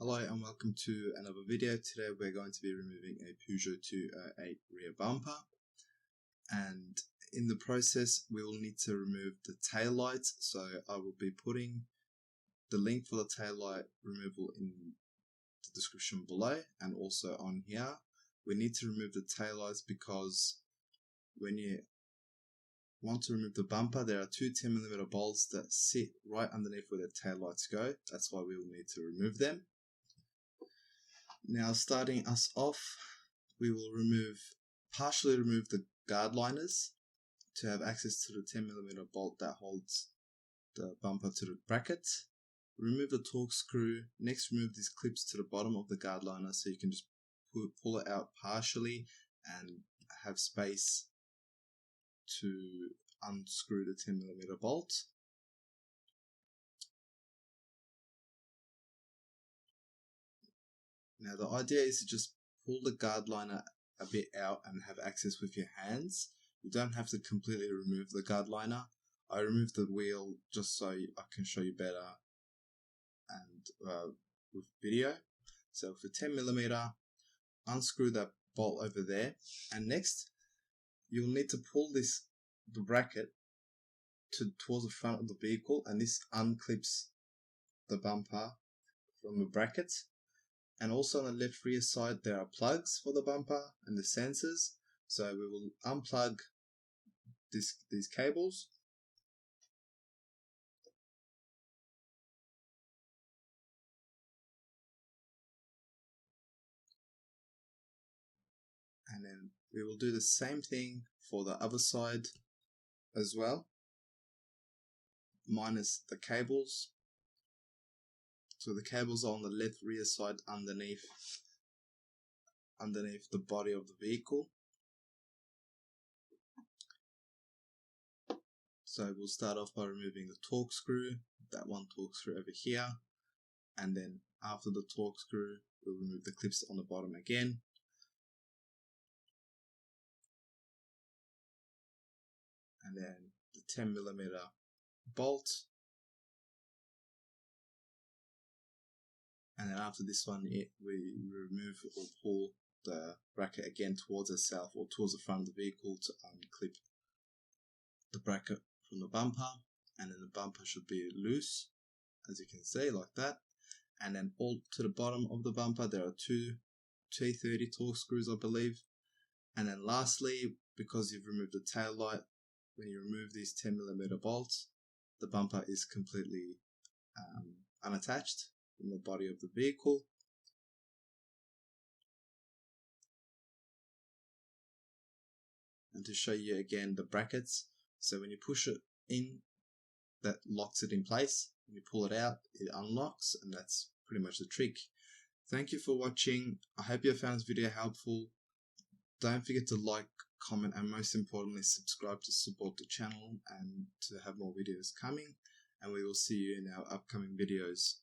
Hello and welcome to another video. Today we're going to be removing a Peugeot 208 rear bumper, and in the process we will need to remove the tail lights. So I will be putting the link for the tail light removal in the description below, and also on here. We need to remove the tail lights because when you want to remove the bumper, there are two 10mm bolts that sit right underneath where the tail lights go. That's why we will need to remove them. Now, starting us off, we will partially remove the guard liners to have access to the 10mm bolt that holds the bumper to the bracket. Remove the torque screw. Next, remove these clips to the bottom of the guard liner so you can just pull it out partially and have space to unscrew the 10mm bolt. Now the idea is to just pull the guard liner a bit out and have access with your hands. You don't have to completely remove the guard liner. I removed the wheel just so I can show you better and with video. So for 10mm, unscrew that bolt over there, and next you'll need to pull the bracket towards the front of the vehicle, and this unclips the bumper from the bracket. And also on the left rear side there are plugs for the bumper and the sensors. So we will unplug these cables. And then we will do the same thing for the other side as well, minus the cables. So the cables are on the left rear side underneath the body of the vehicle. So we'll start off by removing the torque screw, that one torque screw over here, and then after the torque screw we'll remove the clips on the bottom again. And then the 10mm bolt. And then after this one, we remove or pull the bracket again towards itself or towards the front of the vehicle to unclip the bracket from the bumper. And then the bumper should be loose, as you can see, like that. And then all to the bottom of the bumper, there are two T30 torque screws, I believe. And then lastly, because you've removed the tail light, when you remove these 10mm bolts, the bumper is completely unattached from the body of the vehicle. And to show you again the brackets, so when you push it in, that locks it in place. When you pull it out, it unlocks, and that's pretty much the trick. Thank you for watching. I hope you found this video helpful. Don't forget to like, comment, and most importantly subscribe to support the channel and to have more videos coming, and we will see you in our upcoming videos.